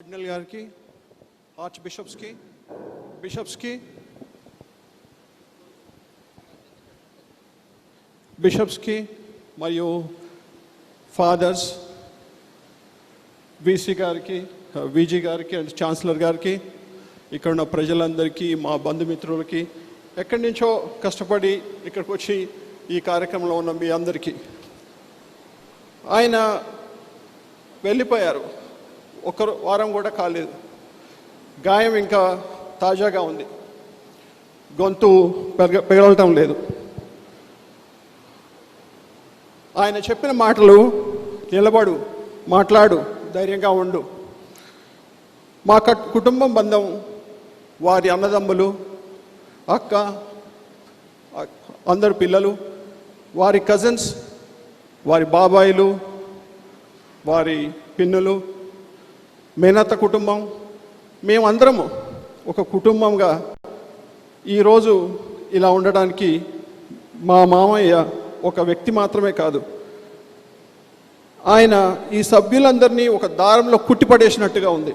Cardinal గారికి, arch బిషప్స్కి మరియు fathers, VC గారికి, వీజీ గారికి అండ్ ఛాన్సలర్ గారికి, ఇక్కడ ఉన్న ప్రజలందరికీ, మా బంధుమిత్రులకి, ఎక్కడి నుంచో కష్టపడి ఇక్కడికి వచ్చి ఈ కార్యక్రమంలో ఉన్న మీ అందరికీ. ఆయన వెళ్ళిపోయారు, ఒక వారం కూడా కాలేదు. గాయం ఇంకా తాజాగా ఉంది, గొంతు పెగలటం లేదు. ఆయన చెప్పిన మాటలు, నిలబడు, మాట్లాడు, ధైర్యంగా ఉండు. మా కుటుంబం బంధం, వారి అన్నదమ్ములు, అక్క, అందరు పిల్లలు, వారి కజిన్స్, వారి బాబాయిలు, వారి పిన్నులు, మేనత్త కుటుంబం, మేమందరము ఒక కుటుంబంగా ఈరోజు ఇలా ఉండడానికి మా మామయ్య ఒక వ్యక్తి మాత్రమే కాదు, ఆయన ఈ సభ్యులందరినీ ఒక దారంలో కుట్టిపడేసినట్టుగా ఉంది.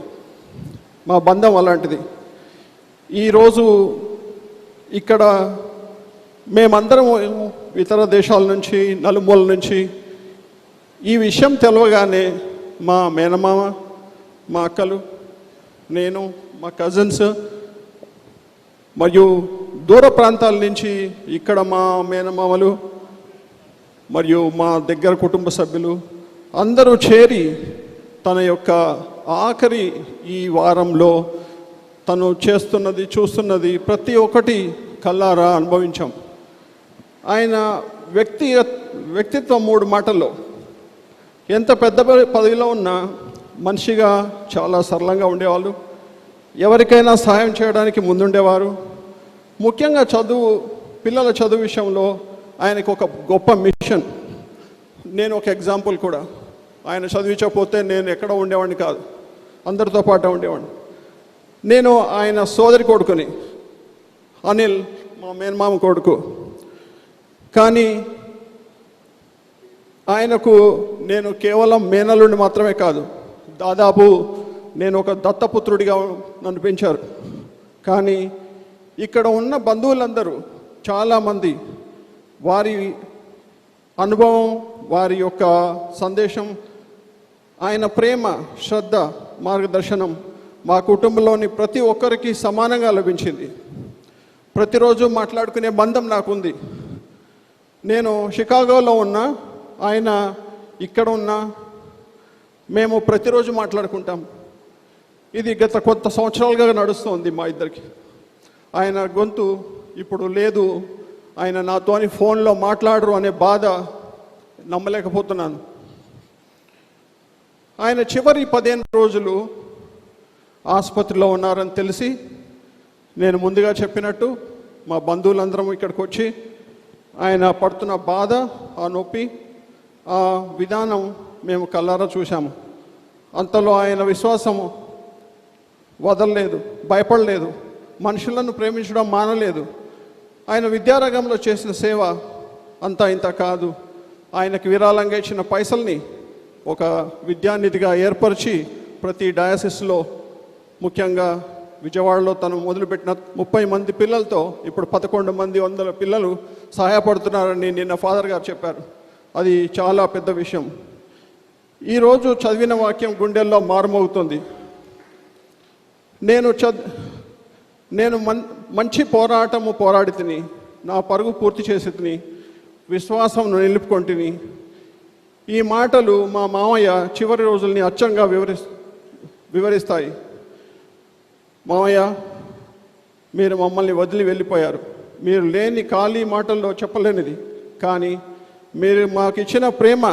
మా బంధం అలాంటిది. ఈరోజు ఇక్కడ మేమందరం ఇతర దేశాల నుంచి, నలుమూల నుంచి ఈ విషయం తెలవగానే మా మేనమామ, మా అక్కలు, నేను, మా కజిన్స్ మరియు దూర ప్రాంతాల నుంచి ఇక్కడ మా మేనమామలు మరియు మా దగ్గర కుటుంబ సభ్యులు అందరూ చేరి తన యొక్క ఆఖరి ఈ వారంలో తను చేస్తున్నది, చూస్తున్నది ప్రతి ఒక్కటి కల్లారా అనుభవించాం. ఆయన వ్యక్తిత్వం 3 మాటల్లో, ఎంత పెద్ద పదవిలో ఉన్నా మనిషిగా చాలా సరళంగా ఉండేవాళ్ళు, ఎవరికైనా సహాయం చేయడానికి ముందుండేవారు. ముఖ్యంగా పిల్లల చదువు విషయంలో ఆయనకు ఒక గొప్ప మిషన్. నేను ఒక ఎగ్జాంపుల్ కూడా. ఆయన చదివించకపోతే నేను ఎక్కడ ఉండేవాడిని కాదు, అందరితో పాటు ఉండేవాడిని. నేను ఆయన సోదరి కొడుకుని, అనిల్ మా మేనమామ కొడుకు. కానీ ఆయనకు నేను కేవలం మేనల్లుండి మాత్రమే కాదు, దాదాపు నేను ఒక దత్తపుత్రుడిగా నన్ను పెంచారు. కానీ ఇక్కడ ఉన్న బంధువులందరూ చాలామంది వారి అనుభవం, వారి యొక్క సందేశం, ఆయన ప్రేమ, శ్రద్ధ, మార్గదర్శనం మా కుటుంబంలోని ప్రతి ఒక్కరికి సమానంగా లభించింది. ప్రతిరోజు మాట్లాడుకునే బంధం నాకుంది. నేను షికాగోలో ఉన్నా, ఆయన ఇక్కడ ఉన్నా, మేము ప్రతిరోజు మాట్లాడుకుంటాం. ఇది గత కొంత సంవత్సరాలుగా నడుస్తుంది మా ఇద్దరికి. ఆయన గొంతు ఇప్పుడు లేదు, ఆయన నాతోని ఫోన్లో మాట్లాడరు అనే బాధ నమ్మలేకపోతున్నాను. ఆయన చివరి 15 రోజులు ఆసుపత్రిలో ఉన్నారని తెలిసి, నేను ముందుగా చెప్పినట్టు మా బంధువులందరం ఇక్కడికి వచ్చి ఆయన పడుతున్న బాధ, ఆ నొప్పి, ఆ విధానం మేము కళ్ళారా చూశాము. అంతలో ఆయన విశ్వాసము వదలలేదు, భయపడలేదు, మనుషులను ప్రేమించడం మానలేదు. ఆయన విద్యారంగంలో చేసిన సేవ అంతా ఇంత కాదు. ఆయనకు విరాళంగా ఇచ్చిన పైసల్ని ఒక విద్యానిధిగా ఏర్పరిచి ప్రతి డయాసిస్లో, ముఖ్యంగా విజయవాడలో తను మొదలుపెట్టిన 30 మంది పిల్లలతో ఇప్పుడు 1100 పిల్లలు సహాయపడుతున్నారని నిన్న ఫాదర్ గారు చెప్పారు. అది చాలా పెద్ద విషయం. ఈరోజు చదివిన వాక్యం గుండెల్లో మారుమోగుతుంది. నేను మంచి పోరాటము పోరాడి తిని, నా పరుగు పూర్తి చేసి తిని, విశ్వాసం నిలుపుకొంటిని. ఈ మాటలు మా మామయ్య చివరి రోజుల్ని అచ్చంగా వివరిస్తాయి. మామయ్య, మీరు మమ్మల్ని వదిలి వెళ్ళిపోయారు. మీరు లేని ఖాళీ మాటల్లో చెప్పలేనిది. కానీ మీరు మాకు ఇచ్చిన ప్రేమ,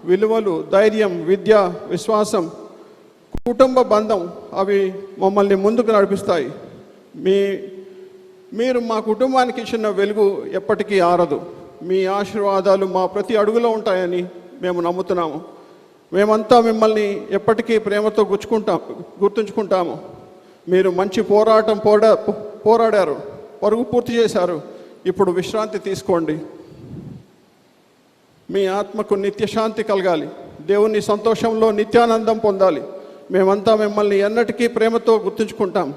విలువలు, ధైర్యం, విద్య, విశ్వాసం, కుటుంబ బంధం, అవి మమ్మల్ని ముందుకు నడిపిస్తాయి. మీరు మా కుటుంబానికి ఇచ్చిన వెలుగు ఎప్పటికీ ఆరదు. మీ ఆశీర్వాదాలు మా ప్రతి అడుగులో ఉంటాయని మేము నమ్ముతున్నాము. మేమంతా మిమ్మల్ని ఎప్పటికీ ప్రేమతో గుర్తుంచుకుంటాము. మీరు మంచి పోరాడారు, పరుగు పూర్తి చేశారు. ఇప్పుడు విశ్రాంతి తీసుకోండి. మీ ఆత్మకు నిత్యశాంతి కలగాలి, దేవుని సంతోషంలో నిత్యానందం పొందాలి. మేమంతా మిమ్మల్ని ఎన్నటికీ ప్రేమతో గుర్తుంచుకుంటాం.